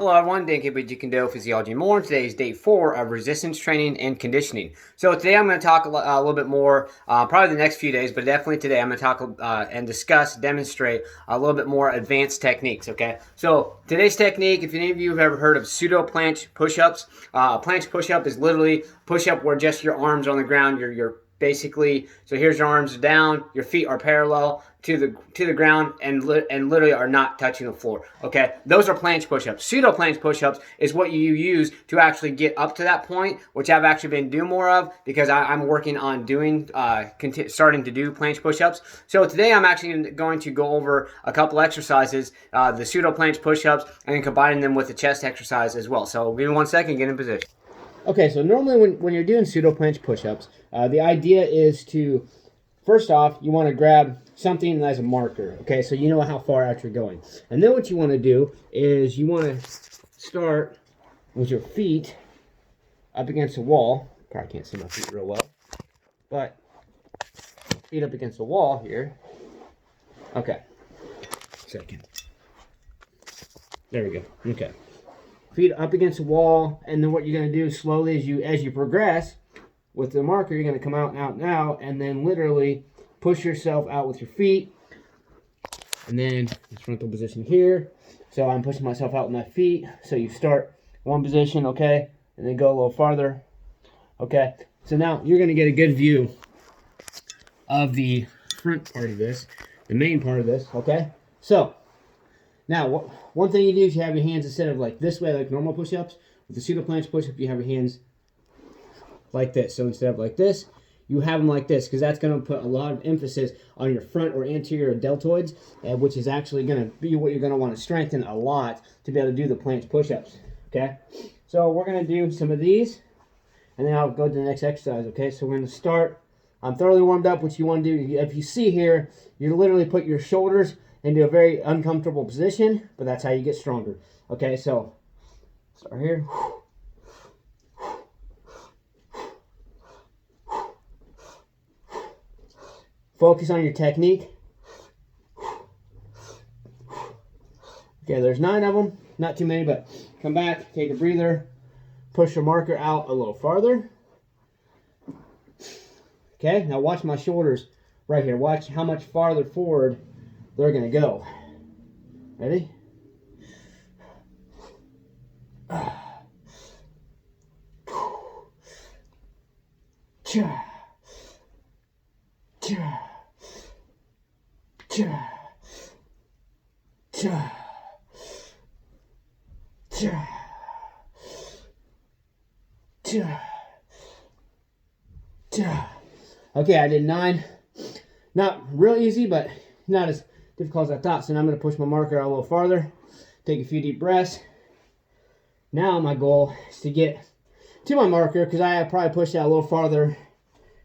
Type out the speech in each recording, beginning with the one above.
Hello everyone, Dan Kid with Jeet Kune Physiology and More. Today is day 4 of resistance training and conditioning. So today I'm going to talk a little bit more, probably the next few days, but definitely today I'm going to talk and discuss, demonstrate a little bit more advanced techniques, okay? So today's technique, if any of you have ever heard of Pseudo Planche Push-Ups, a planche push-up is literally push-up where just your arms are on the ground, you're basically, so here's your arms down, your feet are parallel to the ground and literally are not touching the floor. Okay, those are planche push-ups. Pseudo planche push-ups is what you use to actually get up to that point, which I've actually been doing more of because I'm working on doing starting to do planche push-ups. So today I'm actually going to go over a couple exercises, the pseudo planche push-ups, and then combining them with the chest exercise as well. So give me 1 second, get in position. Okay, so normally when you're doing pseudo planche push-ups, the idea is to, first off, you want to grab something as a marker, okay, so you know how far out you're going. And then what you want to do is you want to start with your feet up against the wall. Probably can't see my feet real well, but feet up against the wall here. Okay, second. There we go, okay. Feet up against the wall, and then what you're going to do slowly as you progress with the marker, you're going to come out and out and out, and then literally push yourself out with your feet. And then this frontal position here. So I'm pushing myself out with my feet. So you start one position, okay, and then go a little farther, okay. So now you're going to get a good view of the front part of this, the main part of this, okay. So now, one thing you do is you have your hands instead of like this way, like normal push-ups. With the pseudo planche push-up, you have your hands like this. So instead of like this, you have them like this, because that's going to put a lot of emphasis on your front or anterior deltoids, which is actually going to be what you're going to want to strengthen a lot to be able to do the planche push-ups, okay? So we're going to do some of these, and then I'll go to the next exercise, okay? So we're going to start. I'm thoroughly warmed up. What you want to do, if you see here, you literally put your shoulders into a very uncomfortable position, but that's how you get stronger. Okay, so start here. Focus on your technique. Okay, there's 9 of them. Not too many, but come back, take a breather, push your marker out a little farther. Okay, now watch my shoulders right here. Watch how much farther forward they're going to go. Ready? Okay, I did 9. Not real easy, but not as difficult as I thought. So now I'm going to push my marker out a little farther, take a few deep breaths. Now my goal is to get to my marker, because I probably pushed out a little farther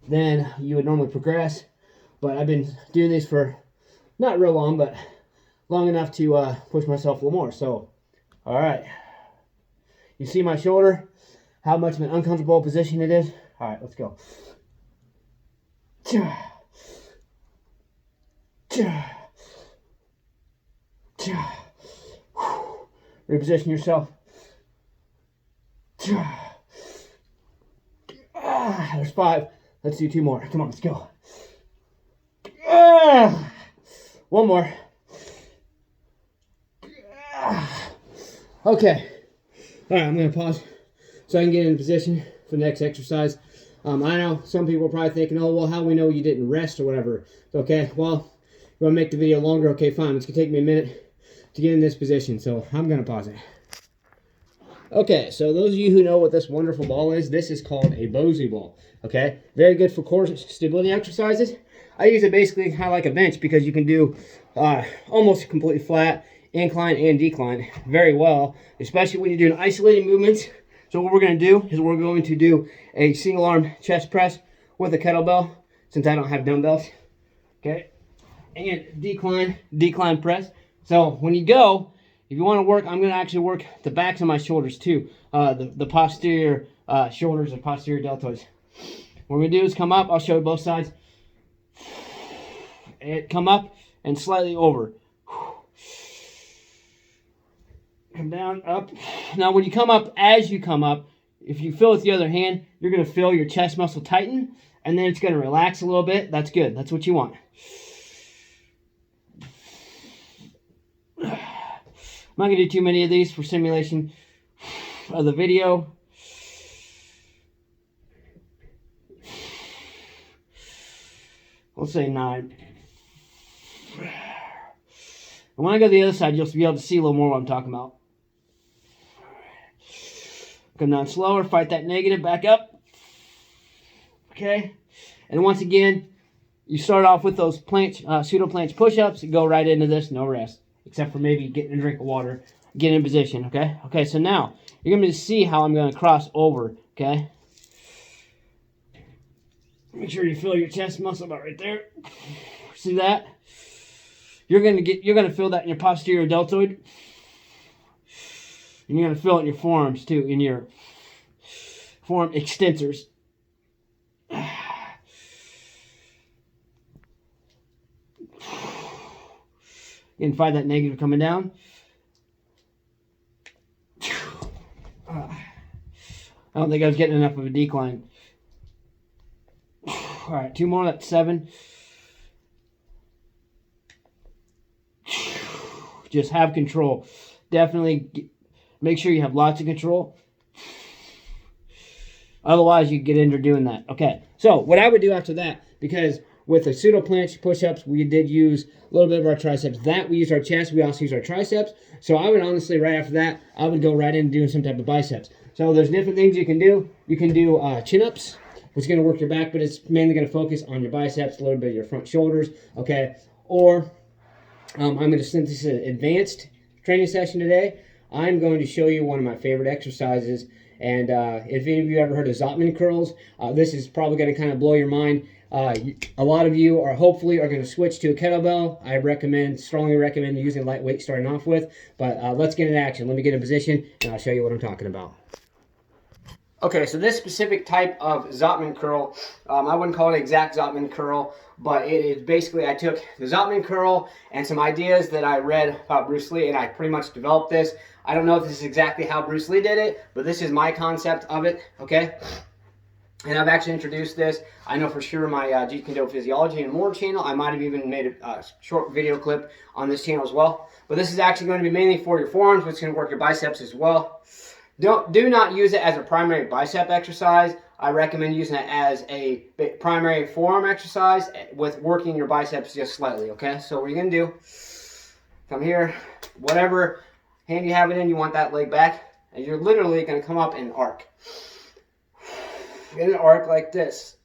than you would normally progress. But I've been doing this for not real long, but long enough to push myself a little more. So, all right. You see my shoulder, how much of an uncomfortable position it is? All right, let's go. Reposition yourself. There's 5. Let's do 2 more. Come on, let's go. 1 more. Okay. All right, I'm going to pause so I can get in position for the next exercise. I know some people are probably thinking, oh, well, how do we know you didn't rest or whatever? Okay, well, you want to make the video longer? Okay, fine. It's going to take me a minute to get in this position, so I'm going to pause it. Okay, so those of you who know what this wonderful ball is, this is called a Bosey ball, okay? Very good for core stability exercises. I use it basically kind of like a bench because you can do almost completely flat, incline, and decline very well, especially when you're doing isolated movements. So what we're going to do is we're going to do a single arm chest press with a kettlebell, since I don't have dumbbells, okay? And decline press. So when you go, if you want to work, I'm going to actually work the backs of my shoulders too, the posterior shoulders and posterior deltoids. What we're going to do is come up. I'll show you both sides. And come up and slightly over. Come down, up. Now when you come up, as you come up, if you feel with the other hand, you're going to feel your chest muscle tighten, and then it's going to relax a little bit. That's good. That's what you want. I'm not going to do too many of these for simulation of the video. Let's say 9. And when I go to the other side, you'll be able to see a little more what I'm talking about. Come down slower, fight that negative, back up. Okay? And once again, you start off with those pseudo planche push-ups and go right into this, no rest. Except for maybe getting a drink of water, get in position, okay? Okay, so now, you're going to see how I'm going to cross over, okay? Make sure you feel your chest muscle about right there. See that? You're going to feel that in your posterior deltoid. And you're going to feel it in your forearms too, in your forearm extensors. You can find that negative coming down. I don't think I was getting enough of a decline. All right, 2 more. That's 7. Just have control. Definitely make sure you have lots of control. Otherwise, you get injured doing that. Okay, so what I would do after that, because with the pseudo planche push-ups, we did use a little bit of our triceps. That we use our chest, we also use our triceps. So I would honestly, right after that, I would go right into doing some type of biceps. So there's different things you can do. You can do chin-ups, which is going to work your back, but it's mainly going to focus on your biceps, a little bit of your front shoulders, okay? Or I'm going to, since this is an advanced training session today, I'm going to show you one of my favorite exercises. And if any of you ever heard of Zotman curls, this is probably going to kind of blow your mind. A lot of you are hopefully going to switch to a kettlebell. I strongly recommend using lightweight starting off with. But let's get into action. Let me get in position, and I'll show you what I'm talking about. Okay, so this specific type of Zotman curl, I wouldn't call it exact Zotman curl, but it is basically, I took the Zotman curl and some ideas that I read about Bruce Lee, and I pretty much developed this. I don't know if this is exactly how Bruce Lee did it, but this is my concept of it, okay? And I've actually introduced this. I know for sure my Jeet Kune Physiology and More channel. I might have even made a short video clip on this channel as well. But this is actually going to be mainly for your forearms, which is going to work your biceps as well. Do not use it as a primary bicep exercise. I recommend using it as a primary forearm exercise with working your biceps just slightly, okay? So what you're going to do, come here, whatever hand you have it in, you want that leg back, and you're literally going to come up and arc. In an arc like this.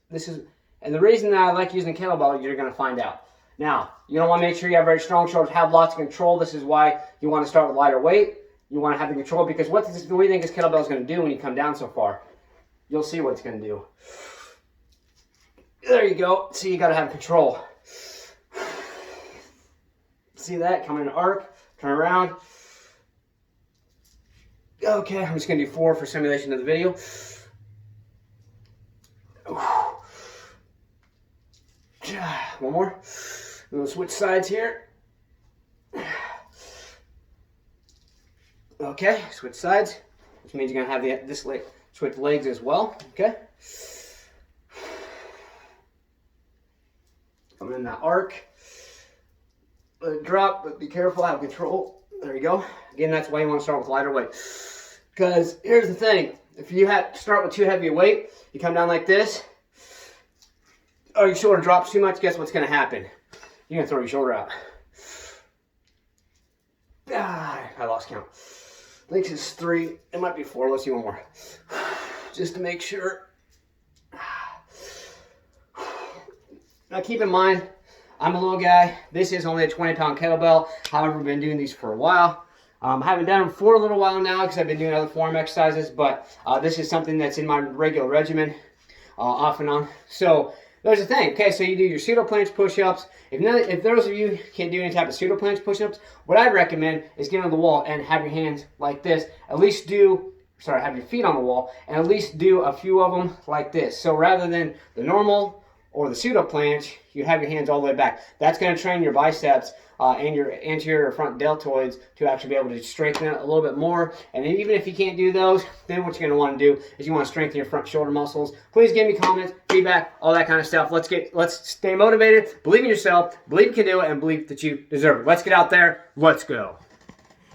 And the reason that I like using kettlebell, you're going to find out. Now, you don't want to make sure you have very strong shoulders, have lots of control. This is why you want to start with lighter weight. You want to have the control, because what do we think this kettlebell is going to do when you come down so far? You'll see what it's going to do. There you go. See, you got to have control. See that? Come in an arc, turn around. Okay, I'm just going to do 4 for simulation of the video. One more. I'm going to switch sides here. Okay, switch sides, which means you're going to have this leg, switch legs as well. Okay. Come in that arc. Let it drop, but be careful, have control. There you go. Again, that's why you want to start with lighter weight. Because here's the thing. If you start with too heavy a weight, you come down like this, or your shoulder drops too much, guess what's going to happen? You're going to throw your shoulder out. I lost count. I think it's 3. It might be 4. Let's see one more. Just to make sure. Now keep in mind, I'm a little guy. This is only a 20-pound kettlebell. However, I've been doing these for a while. I haven't done them for a little while now because I've been doing other form exercises, but this is something that's in my regular regimen off and on. So there's the thing. Okay, so you do your pseudo planche push-ups. If those of you can't do any type of pseudo planche push-ups, what I'd recommend is get on the wall and have your hands like this. Have your feet on the wall, and at least do a few of them like this. So rather than the normal or the pseudo planche, you have your hands all the way back. That's going to train your biceps and your anterior or front deltoids to actually be able to strengthen it a little bit more. And then even if you can't do those, then what you're going to want to do is you want to strengthen your front shoulder muscles. Please give me comments, feedback, all that kind of stuff. Let's stay motivated, believe in yourself, believe you can do it, and believe that you deserve it. Let's get out there. Let's go.